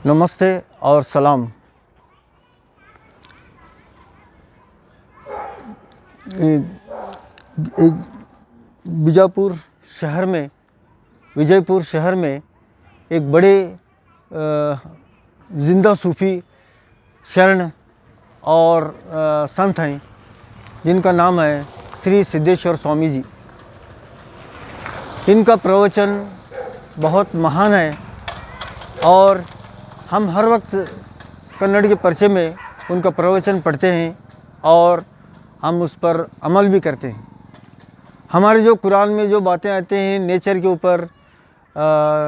नमस्ते और सलाम। विजयपुर शहर में एक बड़े जिंदा सूफी शरण और संत हैं जिनका नाम है श्री सिद्धेश्वर स्वामी जी। इनका प्रवचन बहुत महान है और हम हर वक्त कन्नड़ के पर्चे में उनका प्रवचन पढ़ते हैं और हम उस पर अमल भी करते हैं। हमारे जो कुरान में जो बातें आती हैं नेचर के ऊपर,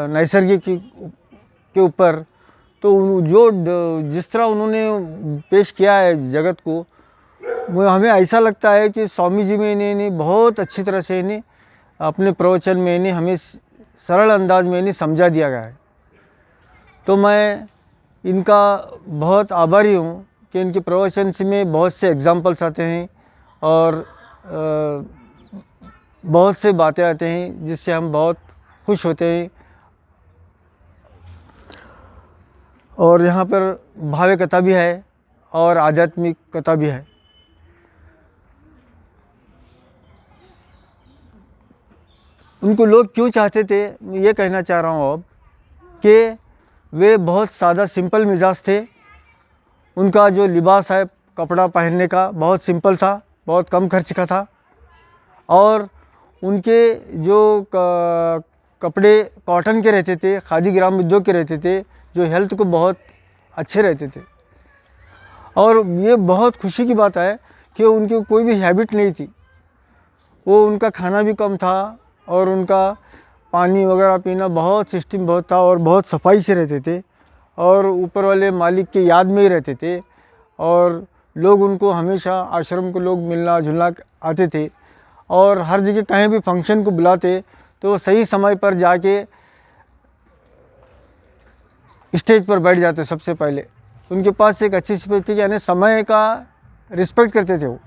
नैसर्गिक के ऊपर, तो जो जिस तरह उन्होंने पेश किया है जगत को, वो हमें ऐसा लगता है कि स्वामी जी में इन्हें बहुत अच्छी तरह से इन्हें अपने प्रवचन में इन्हें हमें सरल अंदाज में इन्हें समझा दिया गया है। तो मैं इनका बहुत आभारी हूँ कि इनके प्रवचन से में बहुत से एग्जाम्पल्स आते हैं और बहुत से बातें आते हैं जिससे हम बहुत खुश होते हैं। और यहाँ पर भाव्य कथा भी है और आध्यात्मिक कथा भी है। उनको लोग क्यों चाहते थे, मैं ये कहना चाह रहा हूँ अब कि वे बहुत सादा सिंपल मिजाज थे। उनका जो लिबास है कपड़ा पहनने का बहुत सिंपल था, बहुत कम खर्च का था और उनके जो कपड़े कॉटन के रहते थे, खादी ग्राम उद्योग के रहते थे, जो हेल्थ को बहुत अच्छे रहते थे। और ये बहुत खुशी की बात है कि उनकी कोई भी हैबिट नहीं थी। वो उनका खाना भी कम था और उनका पानी वगैरह पीना बहुत सिस्टम बहुत था और बहुत सफाई से रहते थे और ऊपर वाले मालिक की याद में ही रहते थे। और लोग उनको हमेशा आश्रम को लोग मिलना जुलना आते थे और हर जगह कहीं भी फंक्शन को बुलाते तो सही समय पर जाके स्टेज पर बैठ जाते। सबसे पहले उनके पास एक अच्छी सिफत थी, यानी समय का रिस्पेक्ट करते थे वो।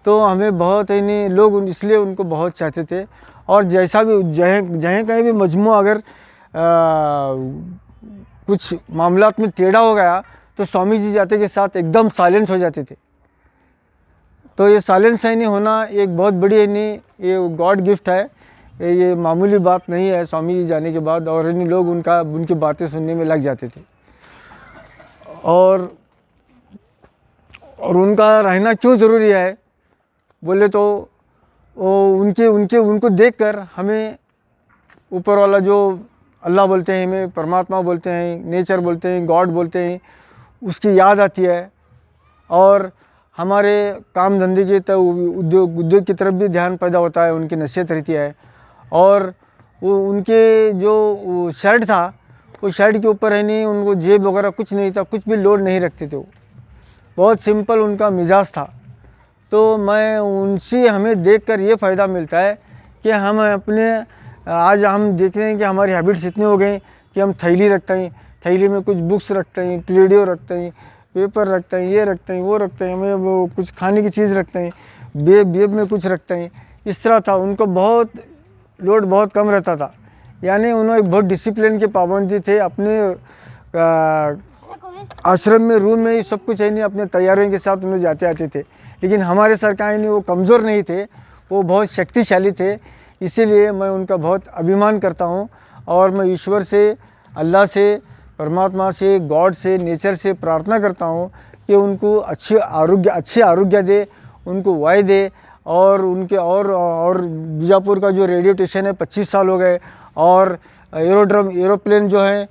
तो हमें बहुत ही लोग इसलिए उनको बहुत चाहते थे। और जैसा भी जहाँ कहीं भी मजमू अगर कुछ मामलात में टेढ़ा हो गया तो स्वामी जी जाते के साथ एकदम साइलेंस हो जाते थे। तो ये साइलेंस है नहीं होना एक बहुत बड़ी है नहीं, ये गॉड गिफ्ट है, ये मामूली बात नहीं है। स्वामी जी जाने के बाद और इन लोग उनकी बातें सुनने में लग जाते थे। और उनका रहना क्यों ज़रूरी है बोले तो उनको देखकर हमें ऊपर वाला जो अल्लाह बोलते हैं, हमें परमात्मा बोलते हैं, नेचर बोलते हैं, गॉड बोलते हैं, उसकी याद आती है। और हमारे काम धंधे के तो उद्योग की तरफ भी ध्यान पैदा होता है, उनकी नसीहत रहती है। और वो उनके जो शर्ट था, वो शर्ट के ऊपर है नहीं उनको जेब वगैरह कुछ नहीं था, कुछ भी लोड नहीं रखते थे। वो बहुत सिंपल उनका मिजाज था। तो मैं उनसे हमें देखकर ये फ़ायदा मिलता है कि हम अपने आज हम देख रहे हैं कि हमारी हैबिट्स इतनी हो गई कि हम थैली रखते हैं, थैली में कुछ बुक्स रखते हैं, रेडियो रखते हैं, पेपर रखते हैं, ये रखते हैं, वो रखते हैं, हमें वो कुछ खाने की चीज़ रखते हैं, बेब में कुछ रखते हैं। इस तरह था। उनको बहुत लोड बहुत कम रहता था, यानी उन्होंने बहुत डिसिप्लिन के पाबंदी थे। अपने आश्रम में रूम में ही सब कुछ है नहीं, अपने तैयारियों के साथ उन्हें जाते आते थे। लेकिन हमारे सरकार नहीं, वो कमज़ोर नहीं थे, वो बहुत शक्तिशाली थे। इसीलिए मैं उनका बहुत अभिमान करता हूँ और मैं ईश्वर से, अल्लाह से, परमात्मा से, गॉड से, नेचर से प्रार्थना करता हूँ कि उनको अच्छे आरोग्य दे, उनको वायु दे। और उनके और बीजापुर का जो रेडियो स्टेशन है 25 साल हो गए और एरोप्लेन जो है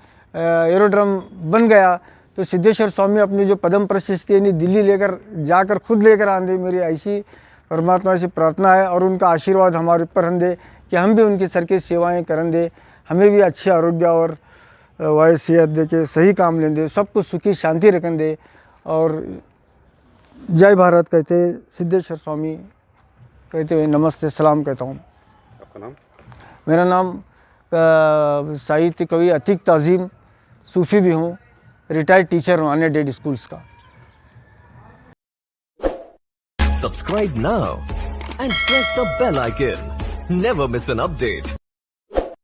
एरोड्रम बन गया। तो सिद्धेश्वर स्वामी अपनी जो पदम प्रशस्ति यानी दिल्ली लेकर जाकर खुद लेकर आंदे, मेरी ऐसी परमात्मा से प्रार्थना है। और उनका आशीर्वाद हमारे ऊपर रहन दे कि हम भी उनकी सर की सेवाएँ करन दे, हमें भी अच्छे आरोग्य और वायु सेहत दे के सही काम लें दे, सबको सुखी शांति रखन दे। और जय भारत कहते सिद्धेश्वर स्वामी कहते हुए नमस्ते सलाम कहता हूँ। आपका नाम? मेरा नाम साहित्य कवि अतीक ताज़ीम, सूफ़ी भी हूँ, रिटायर्ड टीचर हूँ अनएडेड स्कूल्स का। Subscribe now and press the bell icon. Never miss an update.